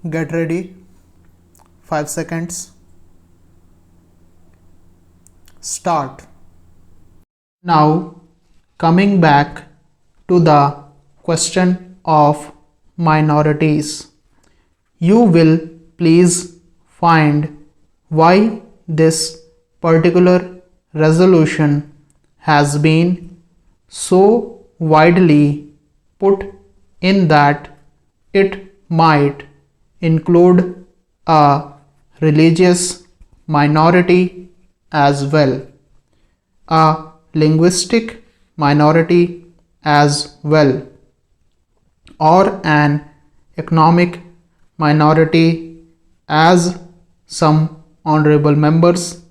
Get ready. 5 seconds. Start. Now, coming back to the question of minorities, you will please find why this particular resolution has been so widely put in that it might include a religious minority as well, a linguistic minority as well, or an economic minority, as some honorable members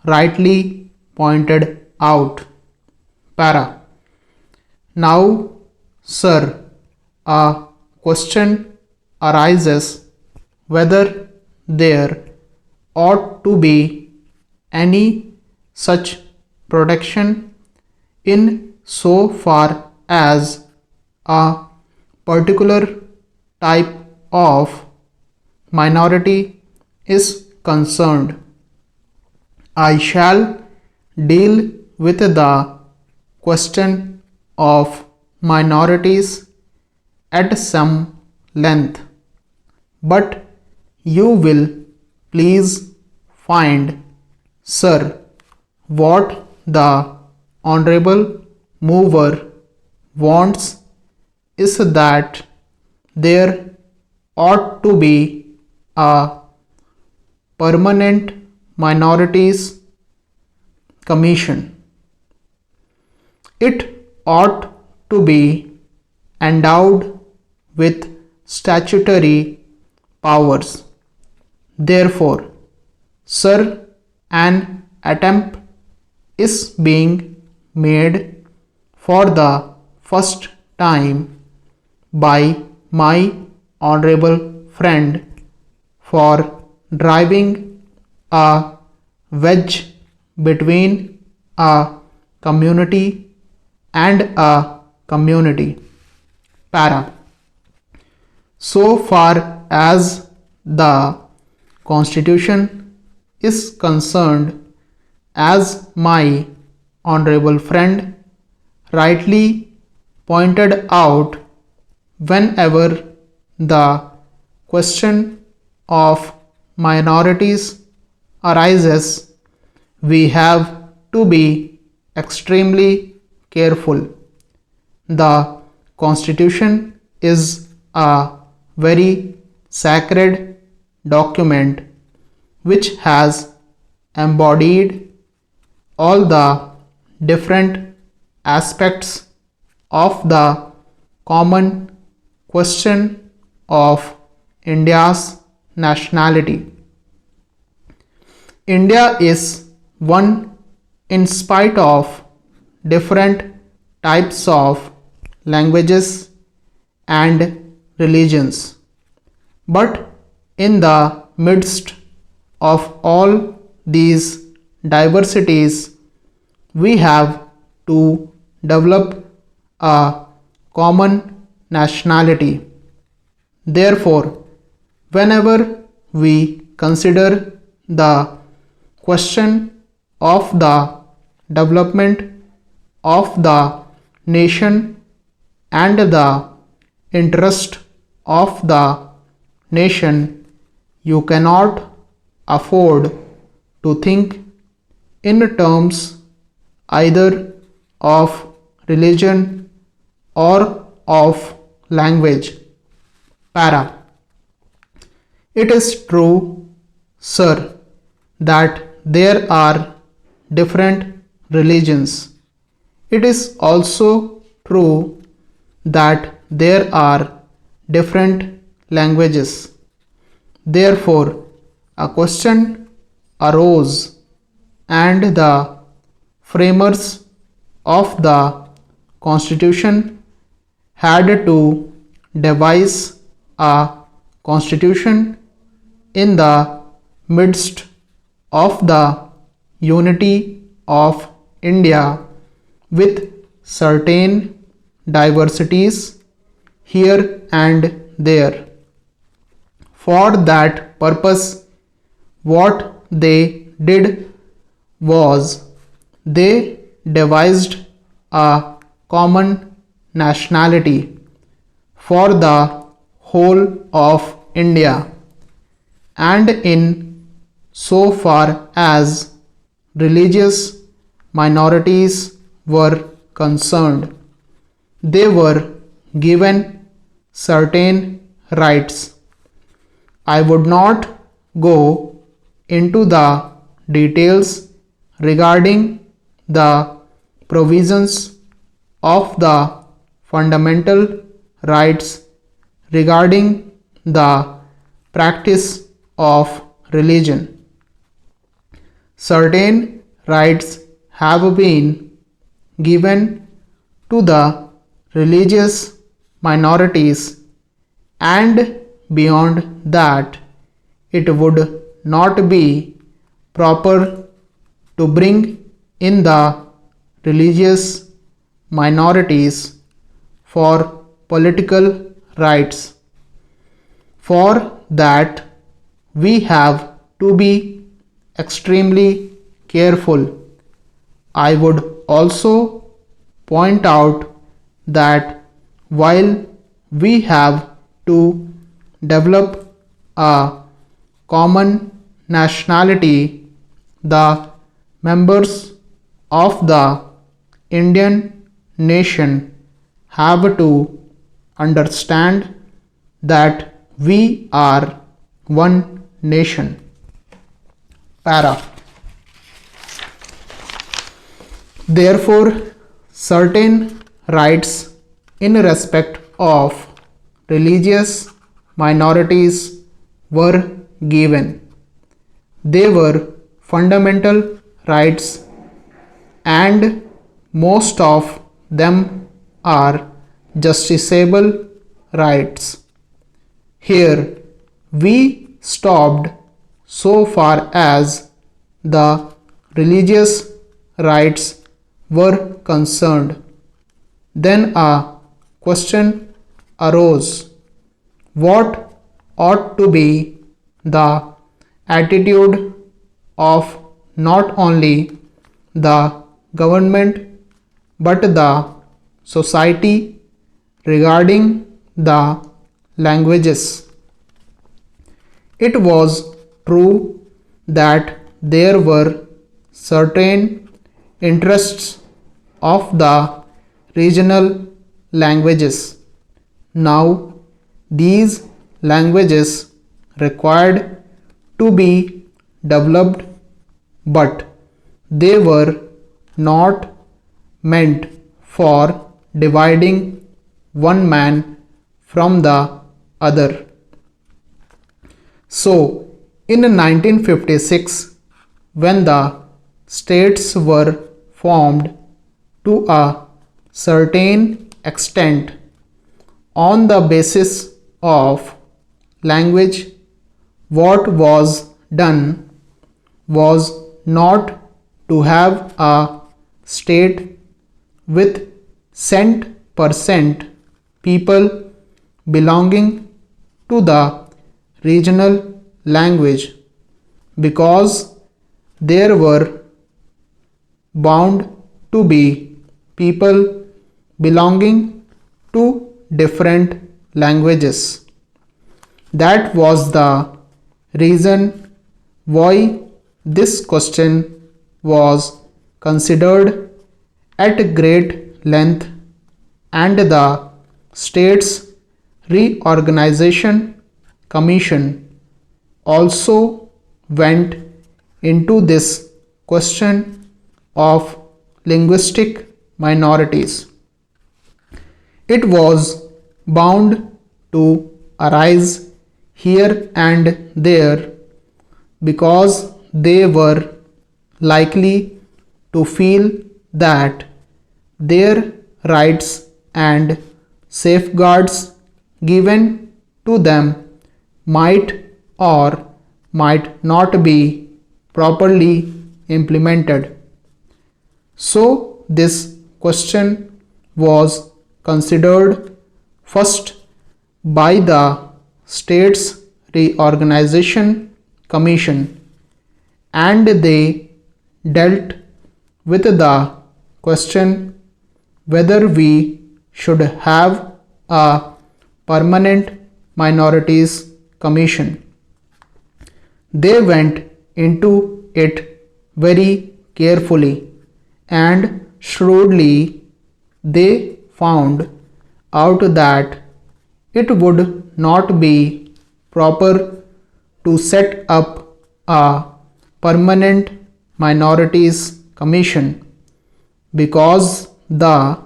rightly pointed out. Para. Now, sir, a question arises whether there ought to be any such protection in so far as a particular type of minority is concerned. I shall deal with the question of minorities at some length, but you will please find, sir, what the honorable mover wants is that there ought to be a permanent minorities commission. It ought to be endowed with statutory powers. Therefore, sir, an attempt is being made for the first time by my honorable friend for driving a wedge between a community and a community. Para. So far as the Constitution is concerned, as my honorable friend rightly pointed out, whenever the question of minorities arises, we have to be extremely careful. The Constitution is a very sacred document which has embodied all the different aspects of the common question of India's nationality. India is one in spite of different types of languages and religions, but in the midst of all these diversities, we have to develop a common nationality. Therefore, whenever we consider the question of the development of the nation and the interest of the nation, you cannot afford to think in terms either of religion or of language. Para. It is true, sir, that there are different religions. It is also true that there are different languages. Therefore, a question arose, and the framers of the Constitution had to devise a constitution in the midst of the unity of India with certain diversities here and there. For that purpose, what they did was they devised a common nationality for the whole of India, and in so far as religious minorities were concerned, they were given certain rights. I would not go into the details regarding the provisions of the fundamental rights regarding the practice of religion. Certain rights have been given to the religious minorities, and beyond that, it would not be proper to bring in the religious minorities for political rights. For that, we have to be extremely careful. I would also point out that while we have to develop a common nationality, the members of the Indian nation have to understand that we are one nation. Para. Therefore, certain rights in respect of religious minorities were given. They were fundamental rights, and most of them are justiciable rights. Here we stopped so far as the religious rights were concerned. Then a question arose: what ought to be the attitude of not only the government but the society regarding the languages? It was true that there were certain interests of the regional languages. Now, these languages required to be developed, but they were not meant for dividing one man from the other. So, in 1956, when the states were formed to a certain extent on the basis of language, what was done was not to have a state with cent% people belonging to the regional language, because there were bound to be people belonging to different languages. That was the reason why this question was considered at great length, and the States Reorganization Commission also went into this question of linguistic minorities. It was bound to arise here and there because they were likely to feel that their rights and safeguards given to them might or might not be properly implemented. So this question was considered first by the States Reorganization Commission, and they dealt with the question whether we should have a permanent minorities commission. They went into it very carefully and shrewdly. They found out that it would not be proper to set up a permanent minorities commission because the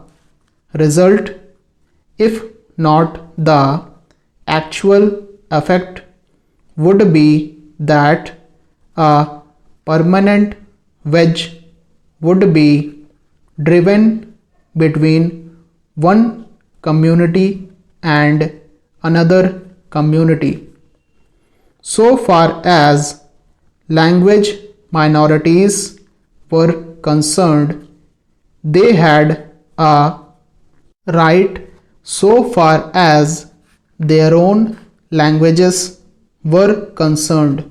result, if not the actual effect, would be that a permanent wedge would be driven between one community and another community. So far as language minorities were concerned, they had a right so far as their own languages were concerned.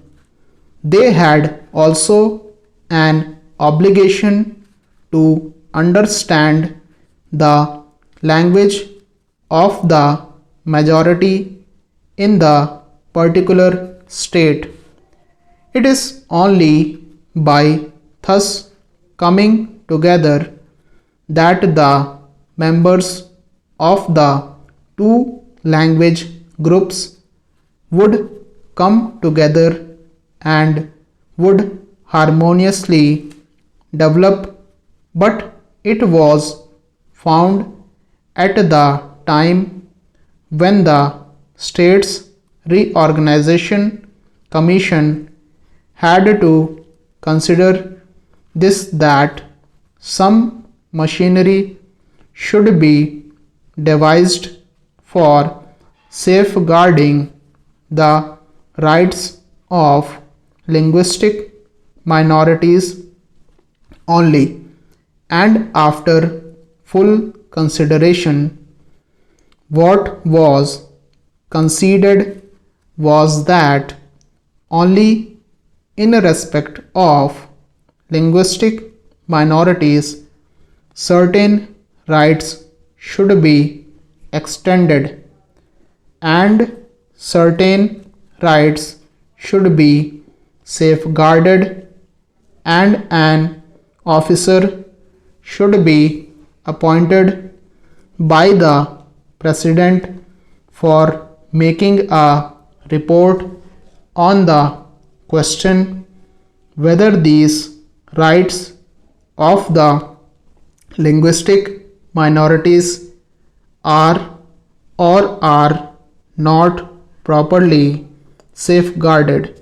They had also an obligation to understand the language of the majority in the particular state. It is only by thus coming together that the members of the two language groups would come together and would harmoniously develop, but it was found at the time when the States Reorganization Commission had to consider this that some machinery should be devised for safeguarding the rights of linguistic minorities only, and after full consideration, what was conceded was that only in respect of linguistic minorities certain rights should be extended and certain rights should be safeguarded, and an officer should be appointed by the President for making a report on the question whether these rights of the linguistic minorities are or are not properly safeguarded.